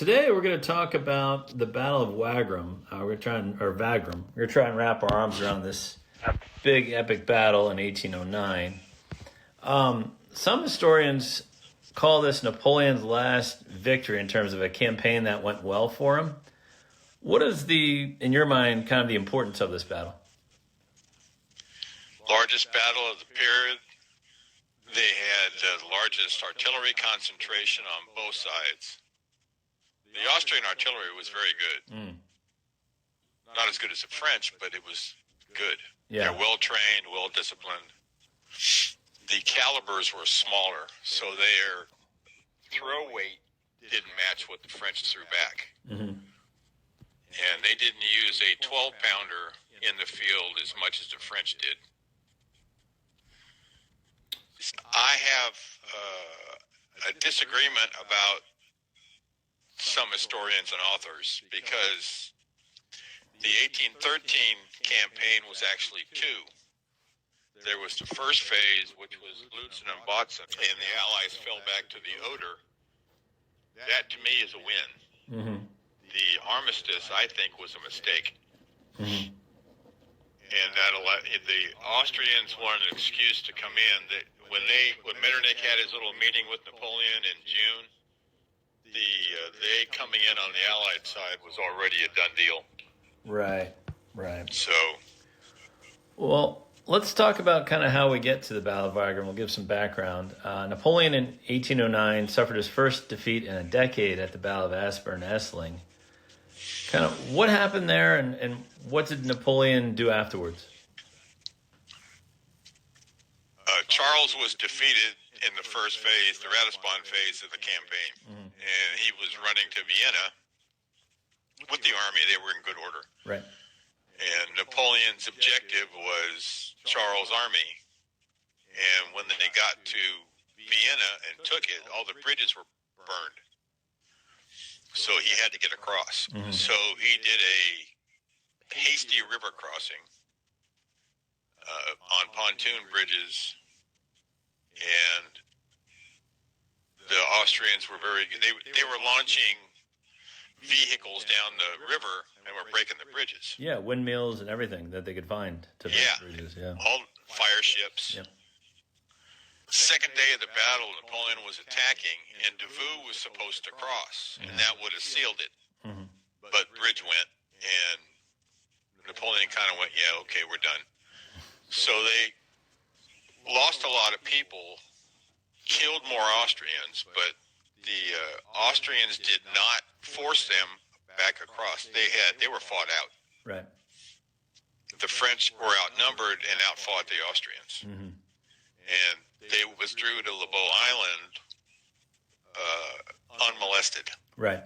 Today we're going to talk about the Battle of Wagram. Wagram. We're going to try and wrap our arms around this big epic battle in 1809. Some historians call this Napoleon's last victory in terms of a campaign that went well for him. What is in your mind, kind of the importance of this battle? Largest battle of the period. They had the largest artillery concentration on both sides. The Austrian artillery was very good. Not as good as the French, but it was good. Yeah. They're well-trained, well-disciplined. The calibers were smaller, so their throw weight didn't match what the French threw back. Mm-hmm. And they didn't use a 12-pounder in the field as much as the French did. I have a disagreement about some historians and authors, because the 1813 campaign was actually two. There was the first phase, which was Lutzen and Botzen, and the Allies fell back to the Oder. That, to me, is a win. Mm-hmm. The Armistice, I think, was a mistake. Mm-hmm. And the Austrians wanted an excuse to come in. That when Metternich had his little meeting with Napoleon in June, they coming in on the Allied side was already a done deal. Right. So, well, let's talk about kind of how we get to the Battle of Wagram. We'll give some background. Napoleon in 1809 suffered his first defeat in a decade at the Battle of Aspern-Essling. Kind of what happened there, and what did Napoleon do afterwards? Charles was defeated in the first phase, the Ratisbon phase of the campaign. Mm-hmm. And he was running to Vienna with the army. They were in good order. Right. And Napoleon's objective was Charles' army. And when they got to Vienna and took it, all the bridges were burned. So he had to get across. Mm-hmm. So he did a hasty river crossing on pontoon bridges. And the Austrians were very good. They were launching vehicles down the river and were breaking the bridges. Yeah, windmills and everything that they could find to break bridges. Yeah, all fire ships. Yep. Second day of the battle, Napoleon was attacking, and Davout was supposed to cross, and that would have sealed it. Mm-hmm. But bridge went, and Napoleon kind of went, "Yeah, okay, we're done." So they lost a lot of people, killed more Austrians, but the Austrians did not force them back across. They were fought out. Right. The French were outnumbered and outfought the Austrians. Mm-hmm. And they withdrew to Lebeau Island unmolested. Right.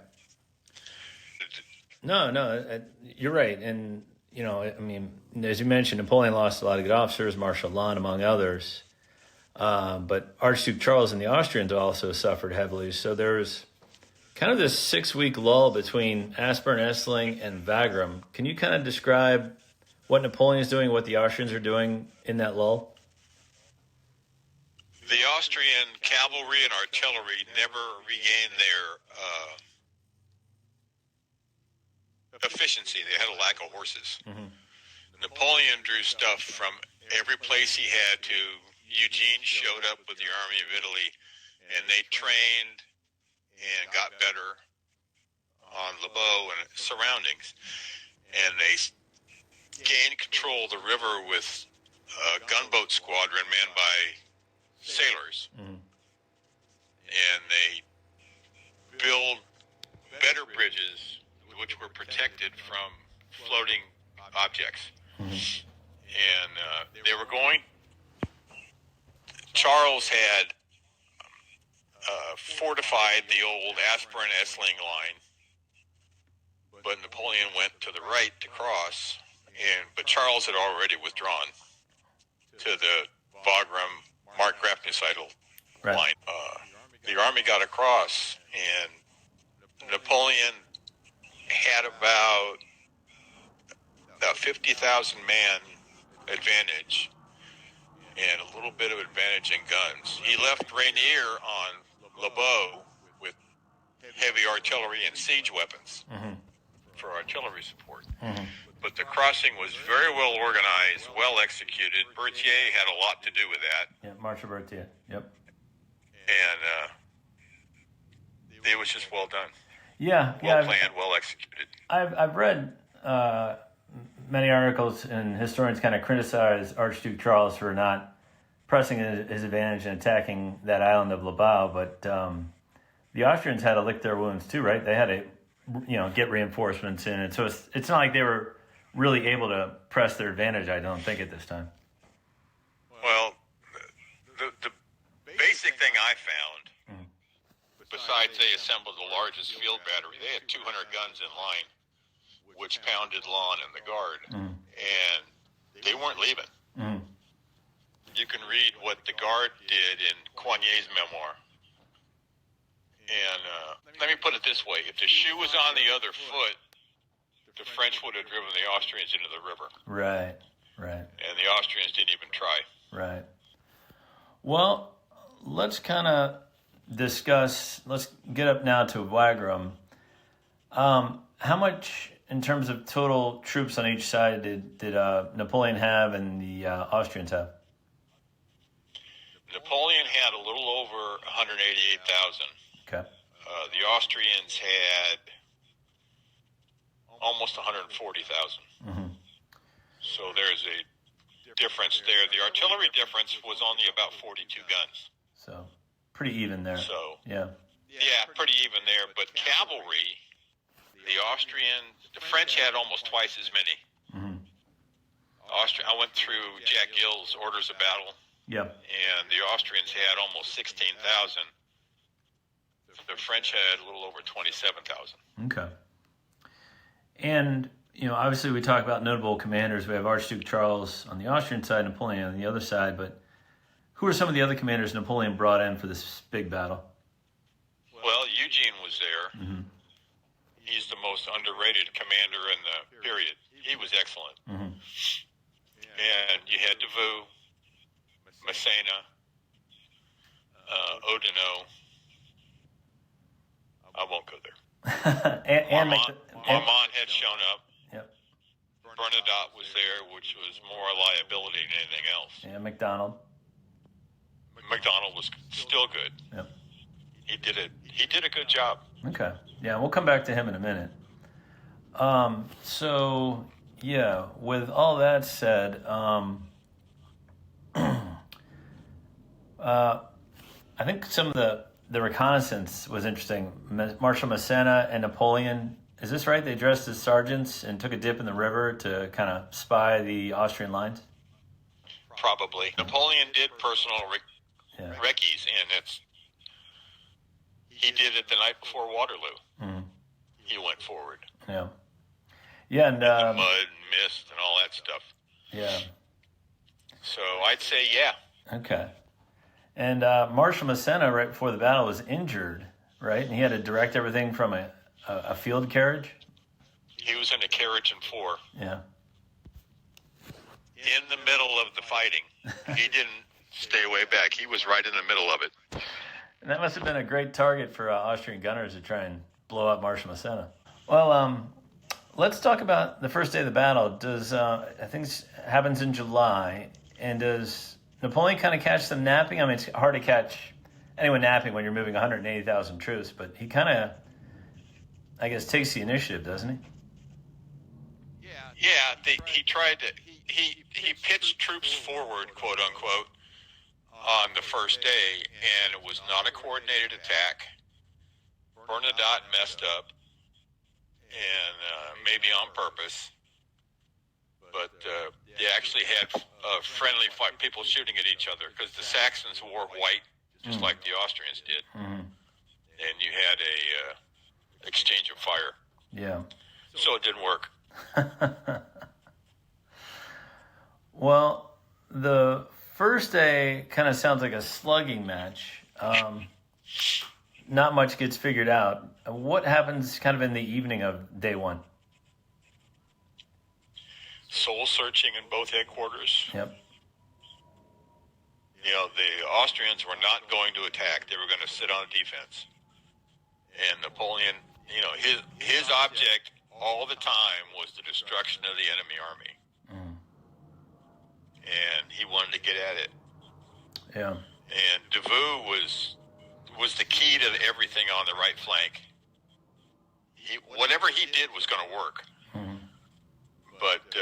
No, you're right. And, I mean, as you mentioned, Napoleon lost a lot of good officers, Marshal Lannes among others. But Archduke Charles and the Austrians also suffered heavily. So there's kind of this 6-week lull between Aspern-Essling and Wagram. Can you kind of describe what Napoleon's doing, what the Austrians are doing in that lull? The Austrian cavalry and artillery never regained their efficiency. They had a lack of horses. Mm-hmm. Napoleon drew stuff from every place he had to. Eugene showed up with the Army of Italy, and they trained and got better on Lebeau and surroundings. And they gained control of the river with a gunboat squadron manned by sailors. Mm-hmm. And they built better bridges which were protected from floating objects. Mm-hmm. And they were going. Charles had fortified the old Aspern-Essling line, but Napoleon went to the right to cross, but Charles had already withdrawn to the Wagram Markgrafenseidel line. The army got across, and Napoleon had about 50,000 man advantage and a little bit of advantage in guns. He left Rainier on Lebeau with heavy artillery and siege weapons for artillery support. But the crossing was very well organized, well executed. Berthier had a lot to do with that. Yeah, Marshal Bernadotte. Yep. And it was just well done. Yeah, well planned, well executed. I've read many articles, and historians kind of criticize Archduke Charles for not pressing his advantage and attacking that island of Libau, but the Austrians had to lick their wounds too, right? They had to, get reinforcements in, and so it's not like they were really able to press their advantage. I don't think at this time. Well, the basic thing I found, besides they assembled the largest field battery, they had 200 guns in line, which pounded Laon and the Guard, and they weren't leaving. You can read what the Guard did in Coignier's memoir. And let me put it this way. If the shoe was on the other foot, the French would have driven the Austrians into the river. Right. And the Austrians didn't even try. Right. Well, let's kind of discuss, let's get up now to Wagram. How much, in terms of total troops on each side, did Napoleon have and the Austrians have? Napoleon had a little over 188,000. Okay. The Austrians had almost 140,000. So there's a difference there. The artillery difference was only about 42 guns. So pretty even there. So yeah, pretty even there. But cavalry, the French had almost twice as many. I went through Jack Gill's orders of battle. Yep. And the Austrians had almost 16,000. The French had a little over 27,000. Okay. And, obviously we talk about notable commanders. We have Archduke Charles on the Austrian side, Napoleon on the other side. But who are some of the other commanders Napoleon brought in for this big battle? Well, Eugene was there. He's the most underrated commander in the period. He was excellent. And you had Davout, Massena, Oudinot. I won't go there. and Marmont had shown up. Yep. Bernadotte was there, which was more a liability than anything else. And Macdonald. Macdonald was still good. Yep. He did a good job. Okay. Yeah, we'll come back to him in a minute. So, yeah, with all that said, I think some of the reconnaissance was interesting. Marshal Massena and Napoleon, is this right? They dressed as sergeants and took a dip in the river to kind of spy the Austrian lines? Probably. Napoleon did personal recce's, and he did it the night before Waterloo. He went forward. Yeah. Yeah, and mud and mist and all that stuff. Yeah. So I'd say yeah. Okay. And Marshal Massena, right before the battle, was injured, right? And he had to direct everything from a field carriage? He was in a carriage and four. Yeah. In the middle of the fighting. He didn't stay way back. He was right in the middle of it. And that must have been a great target for Austrian gunners to try and blow up Marshal Massena. Well, let's talk about the first day of the battle. I think this happens in July, and does Napoleon kind of catch them napping? I mean, it's hard to catch anyone napping when you're moving 180,000 troops, but he kind of, I guess, takes the initiative, doesn't he? Yeah, he tried to, he pitched troops forward, quote unquote, on the first day, and it was not a coordinated attack. Bernadotte messed up, and maybe on purpose, but they actually had friendly fight, people shooting at each other, because the Saxons wore white, just like the Austrians did, and you had a exchange of fire. Yeah. So it didn't work. Well, the first day kind of sounds like a slugging match. Not much gets figured out. What happens kind of in the evening of day one? Soul searching in both headquarters. Yep. The Austrians were not going to attack. They were going to sit on defense. And Napoleon, his object all the time was the destruction of the enemy army. And he wanted to get at it. Yeah. And Davout was the key to everything on the right flank. Whatever he did was going to work. But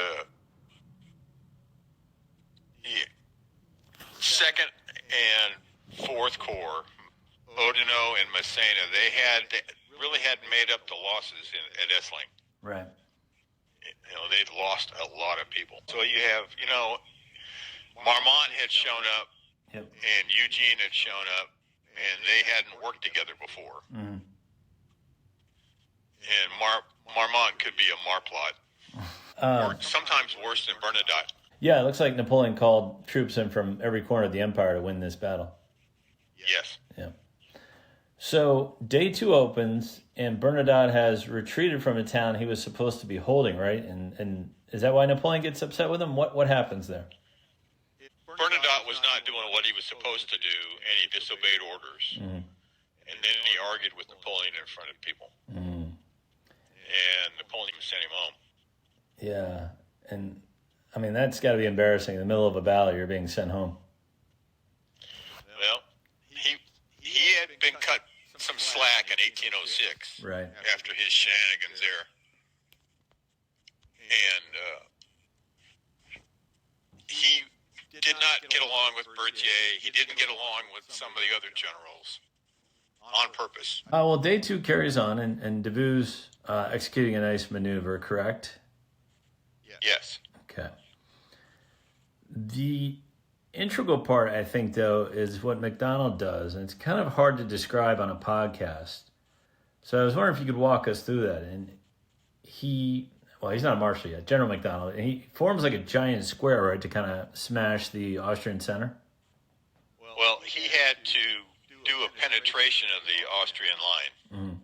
Second and Fourth Corps, Oudinot and Massena, they really had made up the losses at Essling. Right. They'd lost a lot of people. So you have, Marmont had shown up, yep, and Eugene had shown up, and they hadn't worked together before. And Marmont could be a marplot, or sometimes worse than Bernadotte. Yeah, it looks like Napoleon called troops in from every corner of the empire to win this battle. Yes. Yeah. So day 2 opens, and Bernadotte has retreated from a town he was supposed to be holding, right? And is that why Napoleon gets upset with him? What happens there? Bernadotte was not doing what he was supposed to do, and he disobeyed orders. And then he argued with Napoleon in front of people. And Napoleon sent him home. Yeah, and I mean, that's got to be embarrassing. In the middle of a battle, you're being sent home. Well, he had been cut some slack in 1806, right, after his shenanigans there. And he did not get along with Berthier. He didn't get along with some of the other generals on purpose. Well, day 2 carries on, and Davout's executing a nice maneuver, correct? Yes. Okay. The integral part, I think, though, is what Macdonald does, and it's kind of hard to describe on a podcast. So I was wondering if you could walk us through that. And he's not a marshal yet, General Macdonald, and he forms like a giant square, right, to kind of smash the Austrian center? Well, he had to do a penetration of the Austrian line.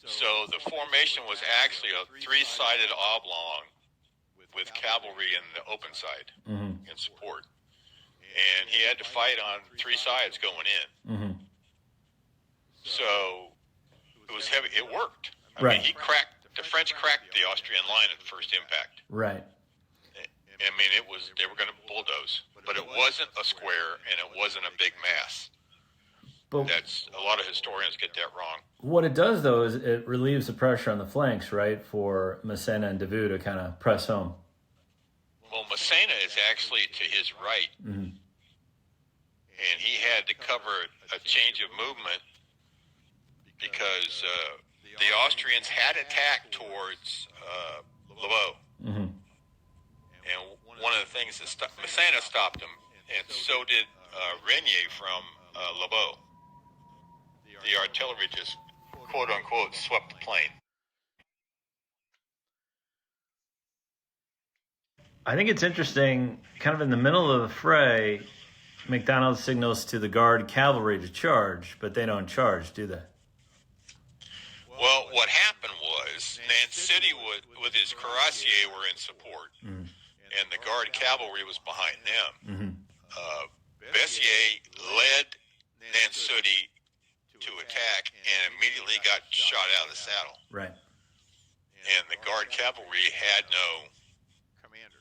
So the formation was actually a 3-sided oblong with cavalry in the open side in support. And he had to fight on 3 sides going in. So it was heavy. It worked. I mean, the French cracked the Austrian line at the first impact. Right. I mean, they were going to bulldoze, but it wasn't a square and it wasn't a big mass. But That's a lot of historians get that wrong. What it does, though, is it relieves the pressure on the flanks, right, for Massena and Davout to kind of press home. Well, Massena is actually to his right, and he had to cover a change of movement because the Austrians had attacked towards Lobau. And one of the things that Massena stopped him, and so did Renier from Lobau. The artillery just, quote-unquote, swept the plain. I think it's interesting, kind of in the middle of the fray, Macdonald signals to the Guard cavalry to charge, but they don't charge, do they? Well, what happened was Nancity with his cuirassier were in support, and the Guard cavalry was behind them. Bessier led Nancity to attack and immediately got shot out of the saddle. Right. And the Guard cavalry had no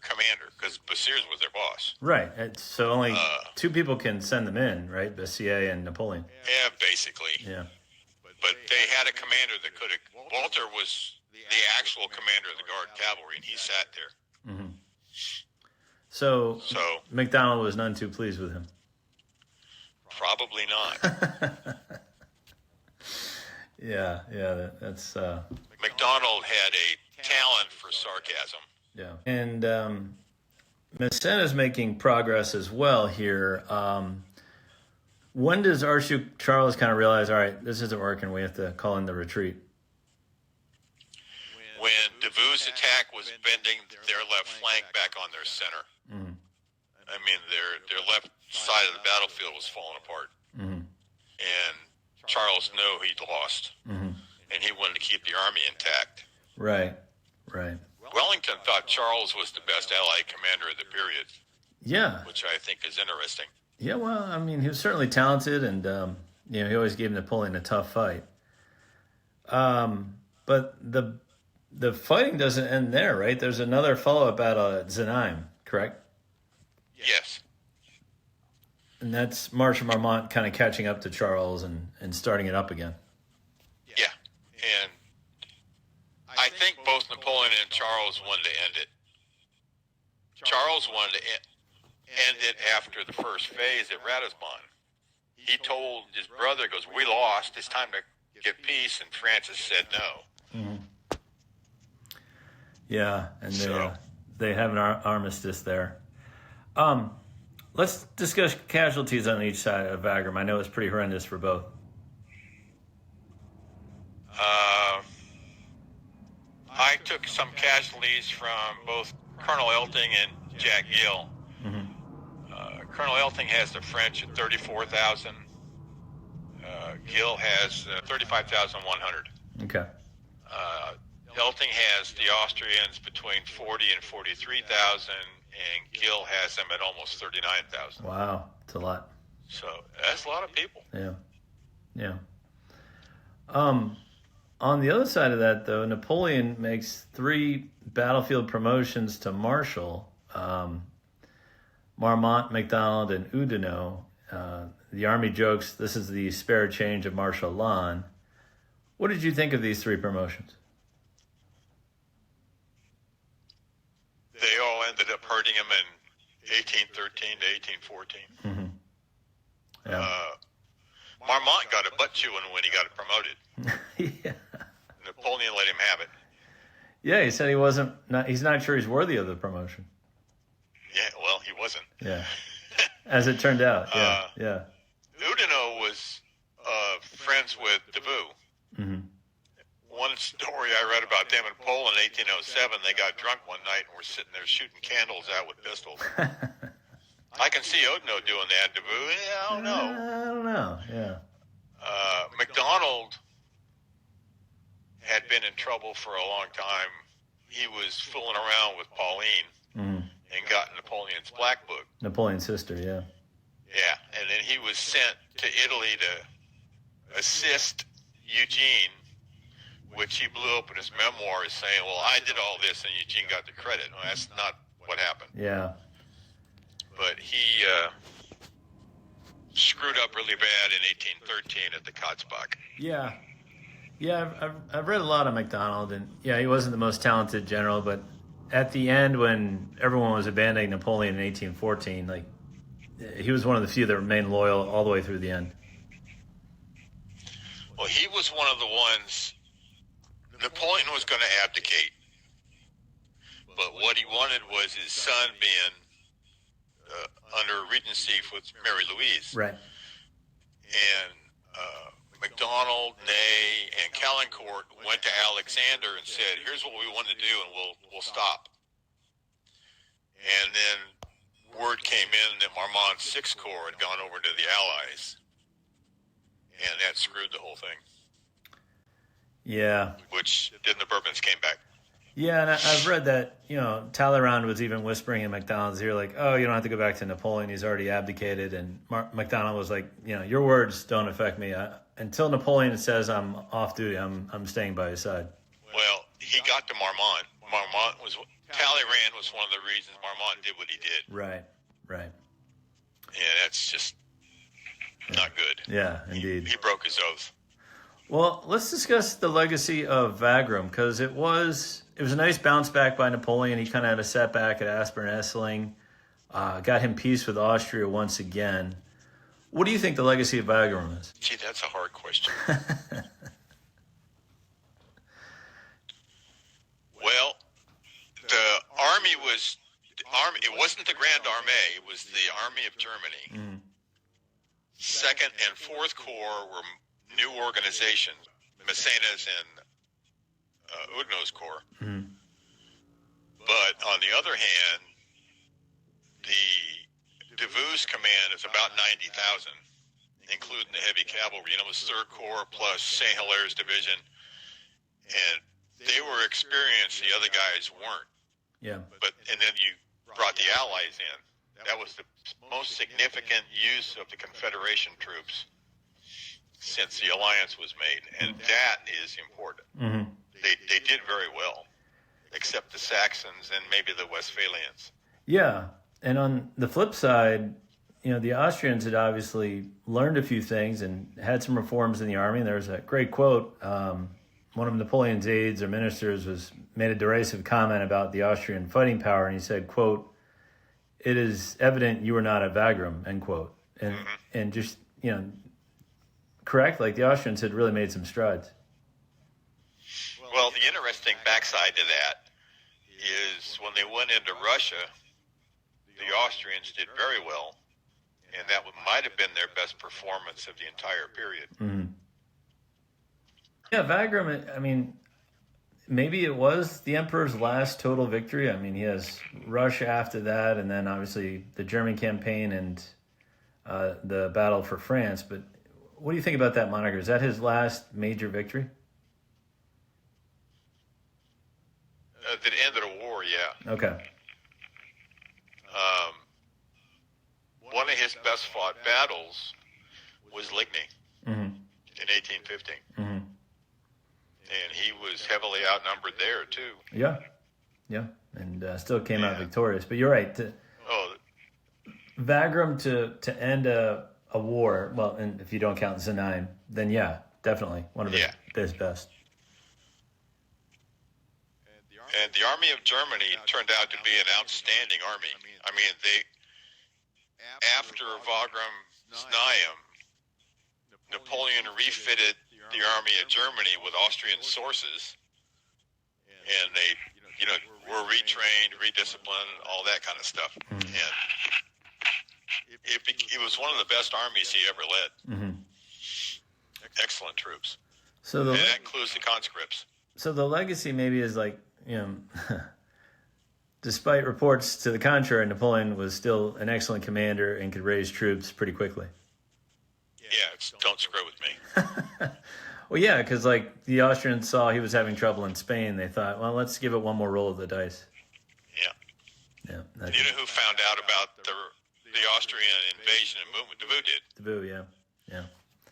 commander because Bessiers was their boss. Right. So only 2 people can send them in, right? Bessier and Napoleon. Yeah, basically. Yeah. But they had a commander that could have. Walter was the actual commander of the Guard cavalry, and he sat there. So Macdonald was none too pleased with him. Probably not. Yeah, that's... Macdonald had a talent for sarcasm. Yeah. And Massena's making progress as well here. When does Archduke Charles kind of realize, all right, this isn't working, we have to call in the retreat? When Davout's attack was bending their left flank back on their center. I mean, their left side of the battlefield was falling apart. And Charles knew he'd lost. And he wanted to keep the army intact. Right. Wellington thought Charles was the best Allied commander of the period. Yeah. Which I think is interesting. Yeah, well, I mean, he was certainly talented, and he always gave Napoleon a tough fight. But the fighting doesn't end there, right? There's another follow-up battle at Znaim, correct? Yes. And that's Marshal Marmont kind of catching up to Charles and starting it up again. Yeah. And I think both Napoleon and Charles wanted to end it. Charles wanted to end it after the first phase at Ratisbon. He told his brother, goes, we lost, it's time to get peace, and Francis said no. Mm-hmm. Yeah, and So, they have an armistice there. Let's discuss casualties on each side of Wagram. I know it's pretty horrendous for both. I took some casualties from both Colonel Elting and Jack Gill. Mm-hmm. Colonel Elting has the French at 34,000. Gill has 35,100. Okay. Elting has the Austrians between 40 and 43,000, and Gill has them at almost 39,000. Wow, it's a lot. So that's a lot of people. Yeah, yeah. On the other side of that, though, Napoleon makes 3 battlefield promotions to Marshal, Marmont, Macdonald, and Oudinot. The army jokes this is the spare change of Marshal Lannes. What did you think of these 3 promotions? They all ended up hurting him in 1813 to 1814. Mm-hmm. Yeah. Marmont got a butt chewing when he got promoted. Yeah. Napoleon let him have it. Yeah, he said he's not sure he's worthy of the promotion. Yeah, well, he wasn't. Yeah. As it turned out. Yeah. Yeah. Oudinot was friends with Davout. Mm-hmm. One story I read about them in Poland in 1807, they got drunk one night and were sitting there shooting candles out with pistols. I can see Oudinot doing that. Davout, yeah, I don't know. I don't know. Yeah. Macdonald had been in trouble for a long time. He was fooling around with Pauline and got Napoleon's black book. Napoleon's sister, yeah. Yeah, and then he was sent to Italy to assist Eugene, which he blew up in his memoirs saying, well, I did all this and Eugene got the credit. Well, that's not what happened. Yeah. But he screwed up really bad in 1813 at the Kotzbach. Yeah. Yeah, I've read a lot of Macdonald, and yeah, he wasn't the most talented general, but at the end when everyone was abandoning Napoleon in 1814, like, he was one of the few that remained loyal all the way through the end. Well, he was one of the ones. Napoleon was going to abdicate, but what he wanted was his son being under regency with Mary Louise. Right. And Macdonald, Ney, and Caulaincourt went to Alexander and said, here's what we want to do, and we'll stop. And then word came in that Marmont's Sixth Corps had gone over to the Allies, and that screwed the whole thing. Yeah. Which then the Bourbons came back. Yeah, and I've read that, Talleyrand was even whispering in Macdonald's ear, like, oh, you don't have to go back to Napoleon. He's already abdicated. And Macdonald was like, your words don't affect me. Until Napoleon says I'm off duty, I'm staying by his side. Well, he got to Marmont. Talleyrand was one of the reasons Marmont did what he did. Right. Yeah, that's just not good. Yeah, indeed. He broke his oath. Well, let's discuss the legacy of Wagram, because it was a nice bounce back by Napoleon. He kind of had a setback at Aspern-Essling, got him peace with Austria once again. What do you think the legacy of Wagram is? Gee, that's a hard question. Well, it wasn't the Grand Armée, it was the Army of Germany. Mm. Second and Fourth Corps were new organizations, Massena's and Oudinot's Corps. Mm. But on the other hand, the Davout's command is about 90,000, including the heavy cavalry. It was Third Corps plus St. Hilaire's division, and they were experienced. The other guys weren't. Yeah. And then you brought the Allies in. That was the most significant use of the Confederation troops since the alliance was made, and that is important. Mm-hmm. They did very well, except the Saxons and maybe the Westphalians. Yeah, and on the flip side, the Austrians had obviously learned a few things and had some reforms in the army. And there was a great quote. One of Napoleon's aides or ministers made a derisive comment about the Austrian fighting power, and he said, quote, "It is evident you are not a Wagram," end quote. And and just, correct, like the Austrians had really made some strides. Well, the interesting backside to that is when they went into Russia, the Austrians did very well, and that might have been their best performance of the entire period. Mm-hmm. Yeah, Wagram, I mean, maybe it was the Emperor's last total victory. I mean, he has Russia after that, and then obviously the German campaign and the battle for France. But what do you think about that moniker? Is that his last major victory? That ended a war, yeah. Okay. One of his best fought battles was Ligny Mm-hmm. in 1815. Mm-hmm. And he was heavily outnumbered there, too. Yeah, and still came out victorious. But you're right. Wagram to end a war, well, and if you don't count Znaim, then yeah, definitely one of his best. And the army of Germany turned out to be an outstanding army. I mean, after Wagram Znaim, Napoleon refitted the army of Germany with Austrian sources, and they, were retrained, redisciplined, all that kind of stuff. Mm-hmm. And it was one of the best armies he ever led. Mm-hmm. Excellent troops. And that includes the conscripts. So the legacy maybe is like, despite reports to the contrary, Napoleon was still an excellent commander and could raise troops pretty quickly. Yeah, don't screw with me. Well, yeah, because like the Austrians saw he was having trouble in Spain, they thought, well, let's give it one more roll of the dice. Yeah. You know who found out about the Austrian invasion and movement? Davout did. Davout, yeah.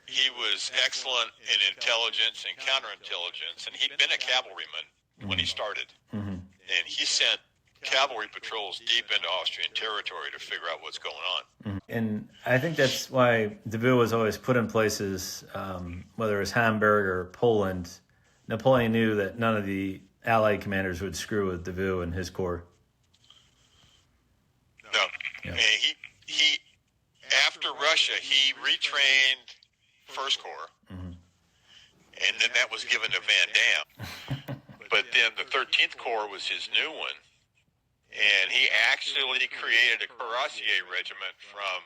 He was excellent in intelligence and counterintelligence, and he'd been a cavalryman when he started. Mm-hmm. And he sent cavalry patrols deep into Austrian territory to figure out what's going on. Mm-hmm. And I think that's why Davout was always put in places, whether it was Hamburg or Poland. Napoleon knew that none of the Allied commanders would screw with Davout and his corps. No. Yeah. And he after Russia, he retrained First Corps, mm-hmm. and then that was given to Van Damme. But then the 13th Corps was his new one. And he actually created a cuirassier regiment from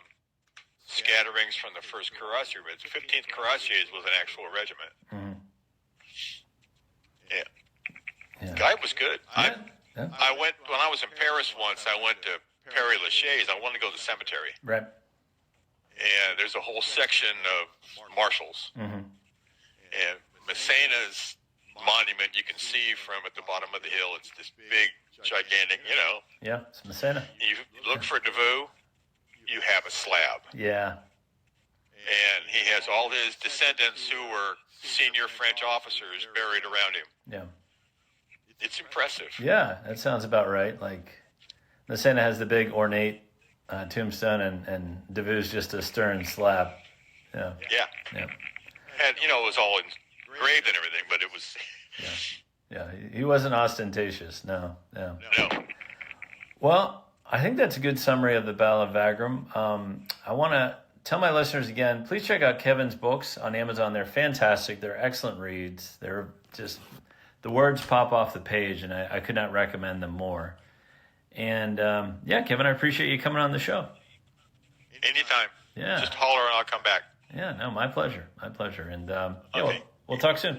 scatterings from the 1st Cuirassier Regiment. 15th Cuirassiers was an actual regiment. Mm-hmm. Yeah. The guy was good. Yeah. I went, when I was in Paris once, I went to Père Lachaise. I wanted to go to the cemetery. Right. And there's a whole section of Marshals. Mm-hmm. And Massena's monument you can see from at the bottom of the hill. It's this big, gigantic, Yeah, it's Massena. You look for Davout, you have a slab. Yeah. And he has all his descendants who were senior French officers buried around him. Yeah. It's impressive. Yeah, that sounds about right. Like, Massena has the big ornate tombstone, and Davout's just a stern slab. Yeah. And, it was all engraved and everything, but it was... Yeah, he wasn't ostentatious, no. Well, I think that's a good summary of the Battle of Wagram. I want to tell my listeners again, please check out Kevin's books on Amazon. They're fantastic. They're excellent reads. They're just, the words pop off the page, and I could not recommend them more. And, Kevin, I appreciate you coming on the show. Anytime. Yeah. Just holler and I'll come back. Yeah, no, my pleasure. And, okay. We'll talk soon.